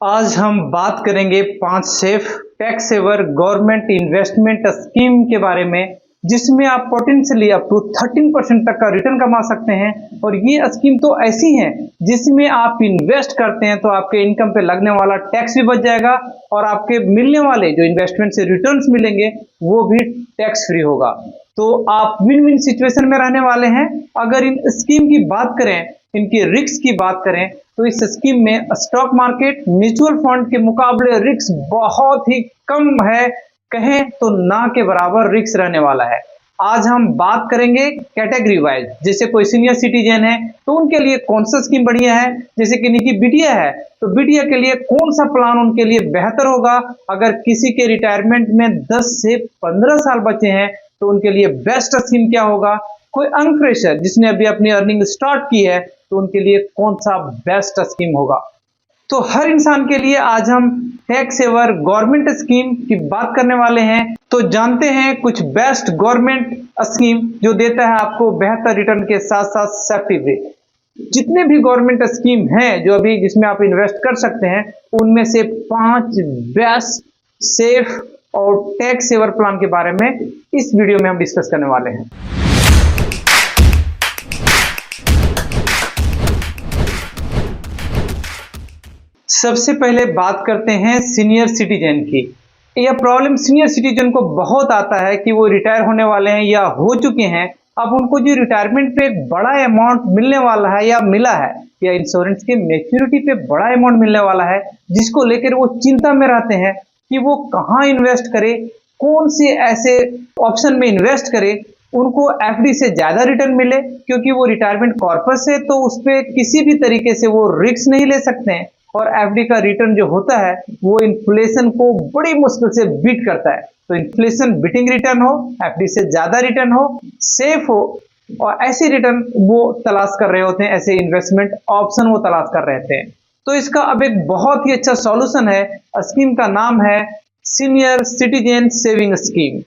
आज हम बात करेंगे 5 safe tax saver government investment scheme के बारे में, जिसमें आप पोटेंशियली अप टू 13% तक का रिटर्न कमा सकते हैं। और ये स्कीम तो ऐसी है जिसमें आप इन्वेस्ट करते हैं तो आपके इनकम पे लगने वाला टैक्स भी बच जाएगा और आपके मिलने वाले जो इन्वेस्टमेंट से रिटर्न्स मिलेंगे वो भी टैक्स फ्री होगा। तो आप विन विन सिचुएशन में रहने वाले हैं। अगर इन स्कीम की बात करें, इनकी रिस्क की बात करें, तो इस स्कीम में स्टॉक मार्केट म्यूचुअल फंड के मुकाबले रिस्क बहुत ही कम है, कहें तो ना के बराबर रिस्क रहने वाला है। आज हम बात करेंगे कैटेगरी वाइज, जैसे कोई सीनियर सिटीजन है तो उनके लिए कौन सा स्कीम बढ़िया है, जैसे कि इनकी बिटिया है तो बिटिया के लिए कौन सा प्लान उनके लिए बेहतर होगा। अगर किसी के रिटायरमेंट में 10 से 15 साल बचे हैं तो उनके लिए बेस्ट स्कीम क्या होगा। कोई यंग फ्रेशर जिसने अभी अपनी अर्निंग स्टार्ट की है तो उनके लिए कौन सा बेस्ट स्कीम होगा। तो हर इंसान के लिए आज हम टैक्स सेवर गवर्नमेंट स्कीम की बात करने वाले हैं। तो जानते हैं कुछ बेस्ट गवर्नमेंट स्कीम जो देता है आपको बेहतर रिटर्न के साथ साथ सेफ्टी भी। जितने भी गवर्नमेंट स्कीम हैं जो अभी जिसमें आप इन्वेस्ट कर सकते हैं, उनमें से 5 बेस्ट सेफ और टैक्स सेवर प्लान के बारे में इस वीडियो में हम डिस्कस करने वाले हैं। सबसे पहले बात करते हैं सीनियर सिटीजन की। यह प्रॉब्लम सीनियर सिटीजन को बहुत आता है कि वो रिटायर होने वाले हैं या हो चुके हैं। अब उनको जो रिटायरमेंट पे एक बड़ा अमाउंट मिलने वाला है या मिला है, या इंश्योरेंस के मैच्योरिटी पे बड़ा अमाउंट मिलने वाला है, जिसको लेकर वो चिंता में रहते हैं कि वो कहाँ इन्वेस्ट करे, कौन से ऐसे ऑप्शन में इन्वेस्ट करे उनको एफडी से ज्यादा रिटर्न मिले, क्योंकि वो रिटायरमेंट कॉर्पस है तो उस पर किसी भी तरीके से वो रिस्क नहीं ले सकते हैं। और एफडी का रिटर्न जो होता है वो इन्फ्लेशन को बड़ी मुश्किल से बीट करता है। तो इन्फ्लेशन बीटिंग रिटर्न हो, एफडी से ज्यादा रिटर्न हो, सेफ हो, और ऐसे रिटर्न वो तलाश कर रहे होते हैं, ऐसे इन्वेस्टमेंट ऑप्शन वो तलाश कर रहे थे। तो इसका अब एक बहुत ही अच्छा सॉल्यूशन है। स्कीम का नाम है senior citizen saving scheme.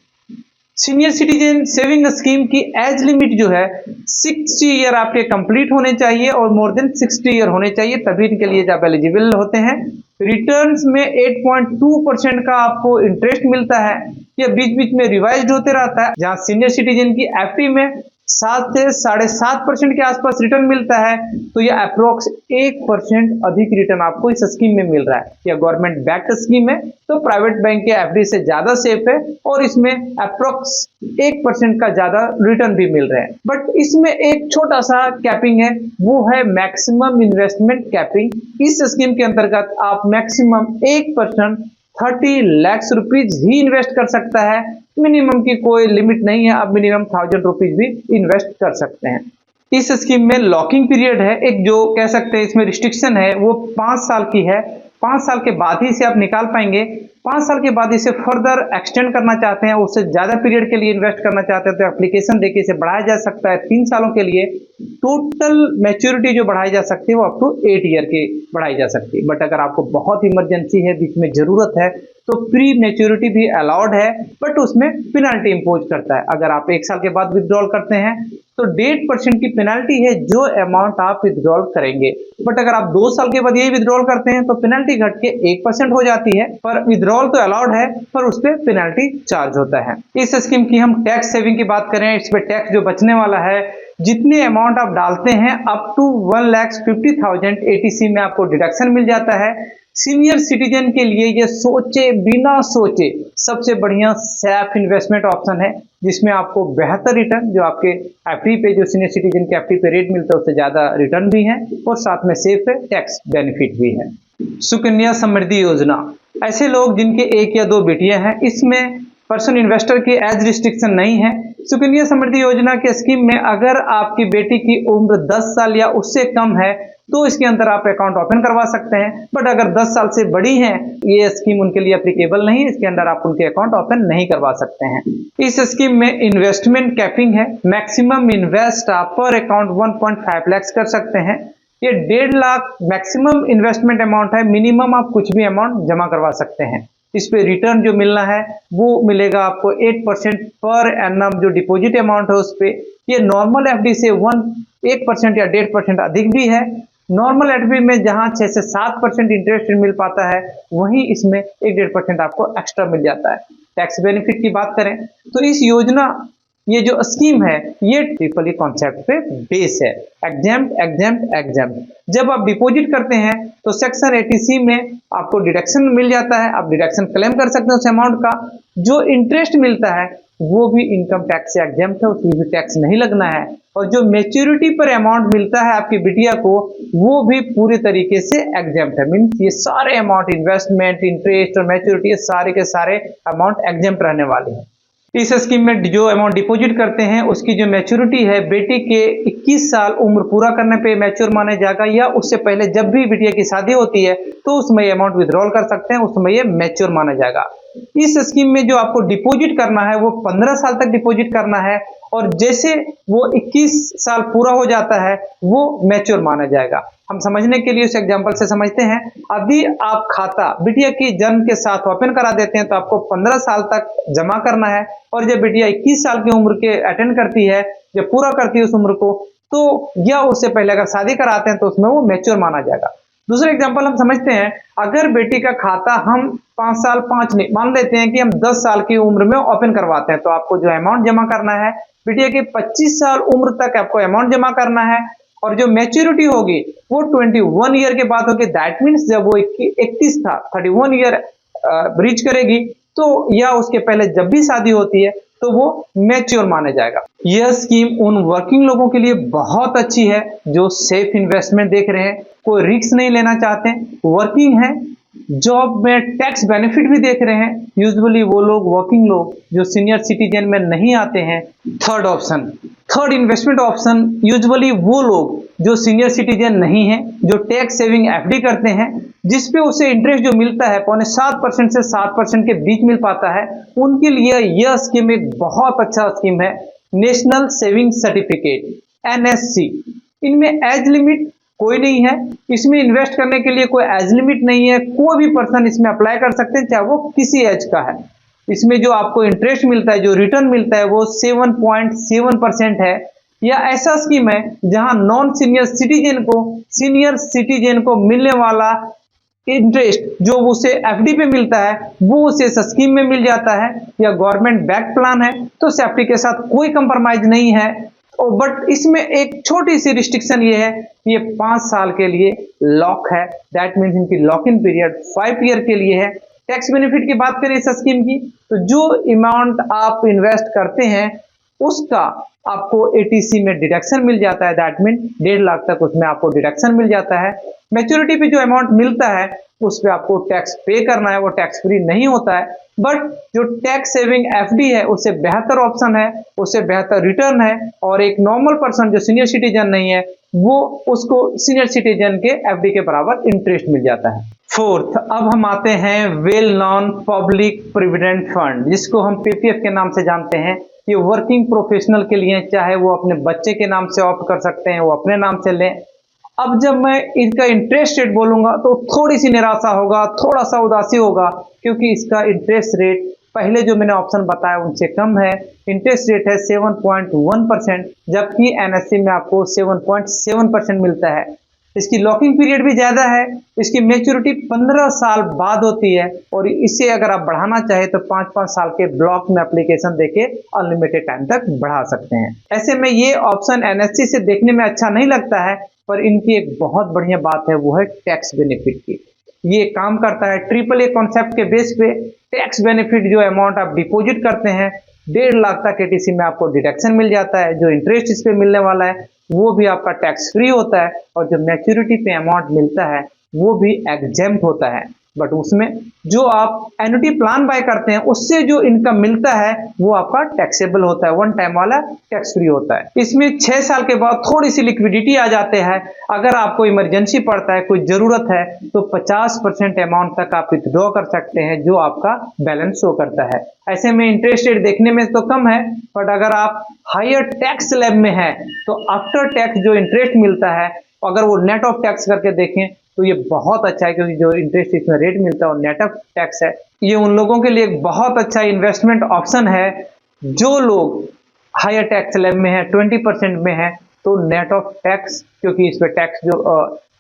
Senior citizen saving scheme की एज लिमिट जो है 60 ईयर आपके कंप्लीट होने चाहिए और मोर देन 60 ईयर होने चाहिए, तभी इनके लिए जब एलिजिबल होते हैं। रिटर्न्स में 8.2% का आपको इंटरेस्ट मिलता है। यह बीच बीच में रिवाइज्ड होते रहता है। जहां सीनियर सिटीजन की एफडी में 7 से 7.5% के आसपास रिटर्न मिलता है, तो यह अप्रोक्स 1% अधिक रिटर्न आपको इस स्कीम में मिल रहा है। यह गवर्नमेंट बैक्ड स्कीम है तो प्राइवेट बैंक के एफडी से ज्यादा सेफ है और इसमें अप्रोक्स 1% का ज्यादा रिटर्न भी मिल रहा है। बट इसमें एक छोटा सा कैपिंग है, वो है मैक्सिमम इन्वेस्टमेंट कैपिंग। इस स्कीम के अंतर्गत आप मैक्सिमम 1% 30 लाख रुपीज ही इन्वेस्ट कर सकता है। मिनिमम की कोई लिमिट नहीं है, आप मिनिमम 1000 रुपीज भी इन्वेस्ट कर सकते हैं। इस स्कीम में लॉकिंग पीरियड है, एक जो कह सकते हैं इसमें रिस्ट्रिक्शन है वो 5 साल की है। 5 साल के बाद ही इसे आप निकाल पाएंगे। 5 साल के बाद इसे फर्दर एक्सटेंड करना चाहते हैं, उससे ज्यादा पीरियड के लिए इन्वेस्ट करना चाहते हैं तो एप्लीकेशन देके इसे बढ़ाया जा सकता है 3 सालों के लिए। टोटल मैच्योरिटी जो बढ़ाई जा सकती है वो अप टू 8 ईयर की बढ़ाई जा सकती है। बट अगर आपको बहुत इमरजेंसी है, बीच में जरूरत है, तो प्री मैच्योरिटी भी अलाउड है, बट उसमें पेनल्टी इंपोज करता है। अगर आप 1 साल के बाद विड्रॉल करते हैं तो 1.5% की पेनल्टी है जो अमाउंट आप विड्रॉल करेंगे। बट अगर आप 2 साल के बाद यही विड्रॉल करते हैं तो पेनल्टी घट के 1% हो जाती है, पर विड्रॉल तो अलाउड है पर उस पर पेनल्टी चार्ज होता है। इस स्कीम की हम टैक्स सेविंग की बात करें, इस पे टैक्स जो बचने वाला है, जितने अमाउंट आप डालते हैं अप टू 1,50,000 एटीसी में आपको डिडक्शन मिल जाता है। सीनियर सिटीजन के लिए ये सोचे बिना सोचे सबसे बढ़िया सेफ इन्वेस्टमेंट ऑप्शन है, जिसमें आपको बेहतर रिटर्न जो आपके एफडी पे, जो सीनियर सिटीजन के एफडी पे रेट मिलता है उससे ज्यादा रिटर्न भी है और साथ में सेफ है, टैक्स बेनिफिट भी है। सुकन्या समृद्धि योजना, ऐसे लोग जिनके 1 या 2 बेटियां हैं, इसमें पर्सन इन्वेस्टर की एज रिस्ट्रिक्शन नहीं है। सुकन्या समृद्धि योजना के स्कीम में अगर आपकी बेटी की उम्र 10 साल या उससे कम है तो इसके अंदर आप अकाउंट ओपन करवा सकते हैं। बट अगर 10 साल से बड़ी हैं, ये स्कीम उनके लिए एप्लीकेबल नहीं है, इसके अंदर आप उनके अकाउंट ओपन नहीं करवा सकते हैं। इस स्कीम में इन्वेस्टमेंट कैपिंग है, मैक्सिमम इन्वेस्ट आप पर अकाउंट 1.5 लाख कर सकते हैं। ये 1.5 लाख मैक्सिमम इन्वेस्टमेंट अमाउंट है, मिनिमम आप कुछ भी अमाउंट जमा करवा सकते हैं। इस पे रिटर्न जो मिलना है वो मिलेगा आपको 8% पर एनम, जो डिपॉजिट अमाउंट है उस पे। ये नॉर्मल एफडी से 1% या 1.5% अधिक भी है। नॉर्मल एफडी में जहां 6 से 7% इंटरेस्ट मिल पाता है, वहीं इसमें 1-1.5% आपको एक्स्ट्रा मिल जाता है। टैक्स बेनिफिट की बात करें तो इस योजना, ये जो स्कीम है, ये ट्रिपल ई कॉन्सेप्ट पे बेस है। Exempt exempt exempt. जब आप डिपॉजिट करते हैं तो सेक्शन 80C में आपको डिडक्शन मिल जाता है, आप डिडक्शन क्लेम कर सकते हैं उस अमाउंट का। जो इंटरेस्ट मिलता है वो भी इनकम टैक्स से एग्जेम्प्ट है, उसमें भी टैक्स नहीं लगना है। और जो मैच्योरिटी पर अमाउंट मिलता है आपकी बिटिया को, वो भी पूरी तरीके से एग्जेम्प्ट है। मीन्स ये सारे अमाउंट, इन्वेस्टमेंट, इंटरेस्ट और मैच्योरिटी, सारे के सारे अमाउंट एग्जेम्प्ट रहने वाले हैं। इस स्कीम में जो अमाउंट डिपॉजिट करते हैं उसकी जो मैच्योरिटी है, बेटी के 21 साल उम्र पूरा करने पे मैच्योर माना जाएगा, या उससे पहले जब भी बिटिया की शादी होती है तो उसमें ये अमाउंट विड्रॉल कर सकते हैं, उसमें ये मैच्योर माना जाएगा। इस स्कीम में जो आपको डिपॉजिट करना है वो 15 साल तक डिपॉजिट करना है, और जैसे वो 21 साल पूरा हो जाता है वो मैच्योर माना जाएगा। हम समझने के लिए उस एग्जांपल से समझते हैं। अभी आप खाता बिटिया की जन्म के साथ ओपन करा देते हैं तो आपको 15 साल तक जमा करना है, और जब बिटिया 21 साल की उम्र के अटेंड करती है, जब पूरा करती है उस उम्र को, तो या उससे पहले अगर शादी कराते हैं तो उसमें वो मैच्योर माना जाएगा। दूसरा एग्जांपल हम समझते हैं। अगर बेटी का खाता हम 5 साल 5 नहीं, मान लेते हैं कि हम 10 साल की उम्र में ओपन करवाते हैं, तो आपको जो अमाउंट जमा करना है, बिटिया के 25 साल उम्र तक आपको अमाउंट जमा करना है, और जो मैच्योरिटी होगी वो 21 ईयर के बाद होगी। दैट मीन्स जब वो 31 था, 31 ईयर रीच करेगी, तो या उसके पहले जब भी शादी होती है तो वो मैच्योर माना जाएगा। यह स्कीम उन वर्किंग लोगों के लिए बहुत अच्छी है जो सेफ इन्वेस्टमेंट देख रहे हैं, कोई रिस्क नहीं लेना चाहते, वर्किंग है, जॉब में टैक्स बेनिफिट भी देख रहे हैं। यूजुअली वो लोग, वर्किंग लोग जो सीनियर सिटीजन में नहीं आते हैं। Third option, third investment option, usually वो लोग जो सीनियर सिटीजन नहीं है, जो टैक्स सेविंग एफडी करते हैं, जिसपे उसे इंटरेस्ट जो मिलता है 7.25% से 7% के बीच मिल पाता है, उनके लिए यह स्कीम एक बहुत अच्छा स्कीम है। National saving certificate, NSC। इनमें एज लिमिट कोई नहीं है, इसमें इन्वेस्ट करने के लिए कोई एज लिमिट नहीं है, कोई भी पर्सन इसमें अप्लाई कर सकते हैं, चाहे वो किसी एज का है। इसमें जो आपको इंटरेस्ट मिलता है, जो रिटर्न मिलता है, वो 7.7% है। या ऐसा स्कीम है जहां नॉन सीनियर सिटीजन को, सीनियर सिटीजन को मिलने वाला इंटरेस्ट जो उसे एफडी पे मिलता है वो उसे इस स्कीम में मिल जाता है। या गवर्नमेंट बैक प्लान है तो सेफ्टी के साथ कोई कंप्रोमाइज नहीं है। बट इसमें एक छोटी सी रिस्ट्रिक्शन ये है, ये 5 साल के लिए लॉक है। दैट मीन्स इनकी लॉक इन पीरियड 5 ईयर के लिए है। टैक्स बेनिफिट की बात करें इस स्कीम की, तो जो अमाउंट आप इन्वेस्ट करते हैं उसका आपको ATC में डिडक्शन मिल जाता है। दैट मीन 1.5 लाख तक उसमें आपको डिडक्शन मिल जाता है। मैच्योरिटी पे जो अमाउंट मिलता है उस पर आपको टैक्स पे करना है, वो टैक्स फ्री नहीं होता है। बट जो टैक्स सेविंग एफडी है उससे बेहतर ऑप्शन है, उससे बेहतर रिटर्न है, और एक नॉर्मल पर्सन जो सीनियर सिटीजन नहीं है वो, उसको सीनियर सिटीजन के एफडी के बराबर इंटरेस्ट मिल जाता है। फोर्थ, अब हम आते हैं well non public provident fund, जिसको हम PPF के नाम से जानते हैं। ये वर्किंग प्रोफेशनल के लिए, चाहे वो अपने बच्चे के नाम से ऑप्ट कर सकते हैं, वो अपने नाम से लें। अब जब मैं इनका इंटरेस्ट रेट बोलूंगा तो थोड़ी सी निराशा होगा, थोड़ा सा उदासी होगा, क्योंकि इसका इंटरेस्ट रेट पहले जो मैंने ऑप्शन बताया उनसे कम है। इंटरेस्ट रेट है 7.1%, जबकि NSC में आपको 7.7% मिलता है। इसकी लॉकिंग पीरियड भी ज्यादा है, इसकी मैच्योरिटी 15 साल बाद होती है, और इसे अगर आप बढ़ाना चाहे तो 5-5 साल के ब्लॉक में एप्लीकेशन देके अनलिमिटेड टाइम तक बढ़ा सकते हैं। ऐसे में ये ऑप्शन NSC से देखने में अच्छा नहीं लगता है, पर इनकी एक बहुत बढ़िया बात है, वो है टैक्स बेनिफिट की। ये काम करता है AAA कॉन्सेप्ट के बेस पे। टैक्स बेनिफिट, जो अमाउंट आप डिपॉजिट करते हैं 1.5 लाख तक ATC में आपको डिडक्शन मिल जाता है। जो इंटरेस्ट इस पे मिलने वाला है वो भी आपका टैक्स फ्री होता है, और जो मैच्योरिटी पे अमाउंट मिलता है वो भी एग्जेम्प्ट होता है। बट उसमें जो आप एन्युटी प्लान बाय करते हैं उससे जो इनकम मिलता है वो आपका टैक्सेबल होता है, वन टाइम वाला टैक्स फ्री होता है। इसमें 6 साल के बाद थोड़ी सी लिक्विडिटी आ जाते हैं। अगर आपको इमरजेंसी पड़ता है, कोई जरूरत है, तो 50% अमाउंट तक आप विथड्रॉ कर सकते हैं, जो आपका बैलेंस शो करता है। ऐसे में इंटरेस्ट रेट देखने में तो कम है, बट अगर आप हायर टैक्स स्लैब में है तो आफ्टर टैक्स जो इंटरेस्ट मिलता है, अगर वो नेट ऑफ टैक्स करके देखें तो ये बहुत अच्छा है, क्योंकि जो इंटरेस्ट इसमें रेट मिलता है और नेट ऑफ टैक्स है। ये उन लोगों के लिए एक बहुत अच्छा इन्वेस्टमेंट ऑप्शन है जो लोग हायर टैक्स स्लैब में है, 20% में है, तो नेट ऑफ टैक्स, क्योंकि इस पे टैक्स जो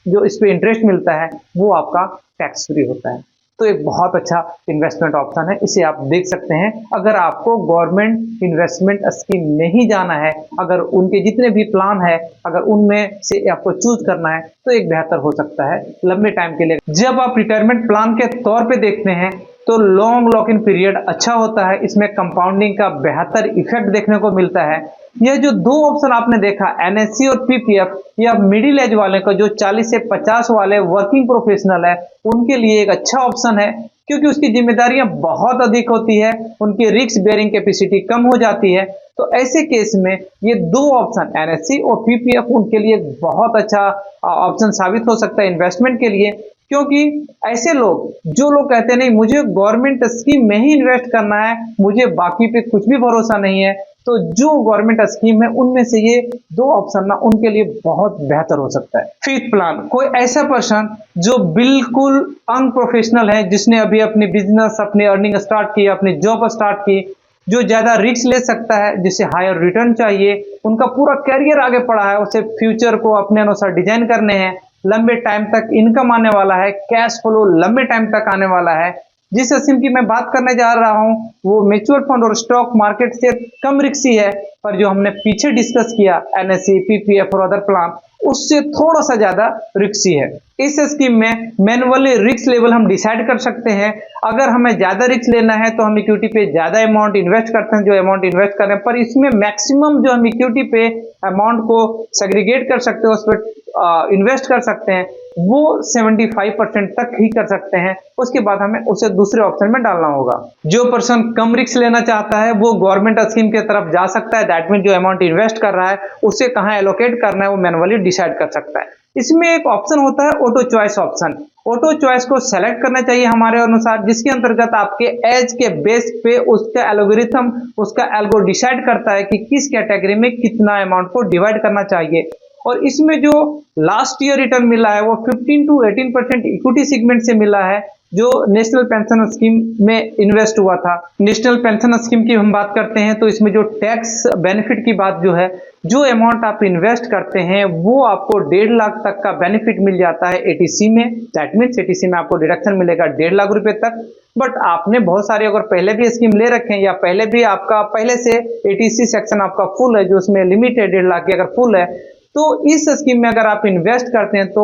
जो इस पे इंटरेस्ट मिलता है वो आपका टैक्स फ्री होता है। तो एक बहुत अच्छा इन्वेस्टमेंट ऑप्शन है, इसे आप देख सकते हैं। अगर आपको गवर्नमेंट इन्वेस्टमेंट स्कीम में ही जाना है, अगर उनके जितने भी प्लान है अगर उनमें से आपको चूज करना है तो एक बेहतर हो सकता है लंबे टाइम के लिए। जब आप रिटायरमेंट प्लान के तौर पे देखते हैं तो लॉन्ग लॉक इन पीरियड अच्छा होता है, इसमें कंपाउंडिंग का बेहतर इफेक्ट देखने को मिलता है। यह जो दो ऑप्शन आपने देखा एनएससी और पीपीएफ, यह मिडिल एज वाले को जो 40 से 50 वाले वर्किंग प्रोफेशनल है उनके लिए एक अच्छा ऑप्शन है, क्योंकि उसकी जिम्मेदारियां बहुत अधिक होती है, उनकी रिस्क बेयरिंग कैपेसिटी कम हो जाती है। तो ऐसे केस में ये दो ऑप्शन एनएससी और पीपीएफ उनके लिए बहुत अच्छा ऑप्शन साबित हो सकता है इन्वेस्टमेंट के लिए। क्योंकि ऐसे लोग जो लोग कहते हैं नहीं मुझे गवर्नमेंट स्कीम में ही इन्वेस्ट करना है, मुझे बाकी पे कुछ भी भरोसा नहीं है, तो जो गवर्नमेंट स्कीम है उनमें से ये दो ऑप्शन ना उनके लिए बहुत बेहतर हो सकता है। फिफ्थ प्लान, कोई ऐसा पर्सन जो बिल्कुल अनप्रोफेशनल है, जिसने अभी अपनी बिजनेस अपनी अर्निंग स्टार्ट की, अपनी जॉब स्टार्ट की, जो ज्यादा रिस्क ले सकता है, जिसे हायर रिटर्न चाहिए, उनका पूरा कैरियर आगे पड़ा है, उसे फ्यूचर को अपने अनुसार डिजाइन करने हैं, लंबे टाइम तक इनकम आने वाला है, कैश फ्लो लंबे टाइम तक आने वाला है। जिस स्कीम की मैं बात करने जा रहा हूं वो म्यूचुअल फंड और स्टॉक मार्केट से कम रिस्की है, पर जो हमने पीछे डिस्कस किया एनएससी पीपीएफ और अदर प्लान उससे थोड़ा सा ज्यादा रिस्की है। इस स्कीम में मैनुअली रिस्क लेवल हम डिसाइड कर सकते हैं। अगर हमें ज्यादा रिस्क लेना है तो हम इक्विटी पे ज्यादा अमाउंट इन्वेस्ट करते हैं, जो अमाउंट इन्वेस्ट कर रहे हैं, पर इसमें मैक्सिमम जो हम इक्विटी पे अमाउंट को सेग्रीगेट कर सकते हैं, उस पर इन्वेस्ट कर सकते हैं, वो 75% तक ही कर सकते हैं। उसके बाद हमें उसे दूसरे ऑप्शन में डालना होगा। जो पर्सन कम रिस्क लेना चाहता है वो गवर्नमेंट स्कीम की तरफ जा सकता है, दैट मीन जो अमाउंट इन्वेस्ट कर रहा है उसे कहां एलोकेट करना है वो मैनुअली डिसाइड कर सकता है। इसमें एक ऑप्शन होता है auto choice option. Auto choice को सेलेक्ट करना चाहिए हमारे अनुसार, जिसके अंतर्गत आपके एज के बेस पे उसका एल्गोरिथम उसका एल्गो डिसाइड करता है कि किस कैटेगरी में कितना अमाउंट को डिवाइड करना चाहिए। और इसमें जो लास्ट ईयर रिटर्न मिला है वो 15 to 18% इक्विटी सेगमेंट से मिला है, जो नेशनल पेंशन स्कीम में इन्वेस्ट हुआ था। नेशनल पेंशन स्कीम की हम बात करते हैं तो इसमें जो टैक्स बेनिफिट की बात जो है, जो अमाउंट आप इन्वेस्ट करते हैं वो आपको 1.5 लाख तक का बेनिफिट मिल जाता है एटीसी में। दैट मीन्स एटीसी में आपको डिडक्शन मिलेगा 1.5 लाख रुपए तक। बट आपने बहुत सारे अगर पहले भी स्कीम ले रखे हैं या पहले भी आपका पहले से एटीसी सेक्शन आपका फुल है, जो उसमें लिमिट है 1.5 लाख की अगर फुल है, तो इस स्कीम में अगर आप इन्वेस्ट करते हैं तो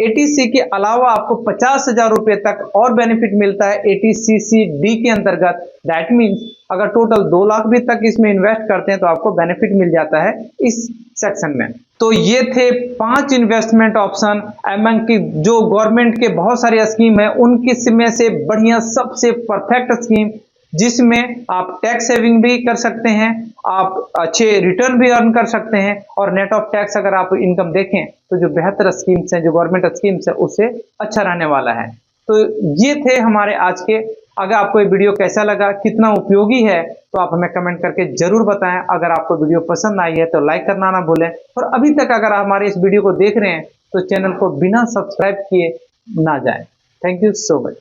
एटीसी के अलावा आपको 50,000 रुपए तक और बेनिफिट मिलता है एटीसीसी-डी के अंतर्गत। दैट मीन्स अगर टोटल 2 लाख भी तक इसमें इन्वेस्ट करते हैं तो आपको बेनिफिट मिल जाता है इस सेक्शन में। तो ये थे 5 इन्वेस्टमेंट ऑप्शन एमंग की जो गवर्नमेंट के बहुत सारी स्कीम है उनकी में से बढ़िया सबसे परफेक्ट स्कीम, जिसमें आप टैक्स सेविंग भी कर सकते हैं, आप अच्छे रिटर्न भी अर्न कर सकते हैं, और नेट ऑफ टैक्स अगर आप इनकम देखें तो जो बेहतर स्कीम्स हैं, जो गवर्नमेंट स्कीम्स है, उससे अच्छा रहने वाला है। तो ये थे हमारे आज के। अगर आपको ये वीडियो कैसा लगा, कितना उपयोगी है, तो आप हमें कमेंट करके जरूर बताएं। अगर आपको वीडियो पसंद आई है तो लाइक करना ना भूलें, और अभी तक अगर आप हमारे इस वीडियो को देख रहे हैं तो चैनल को बिना सब्सक्राइब किए ना जाएं। Thank you so much.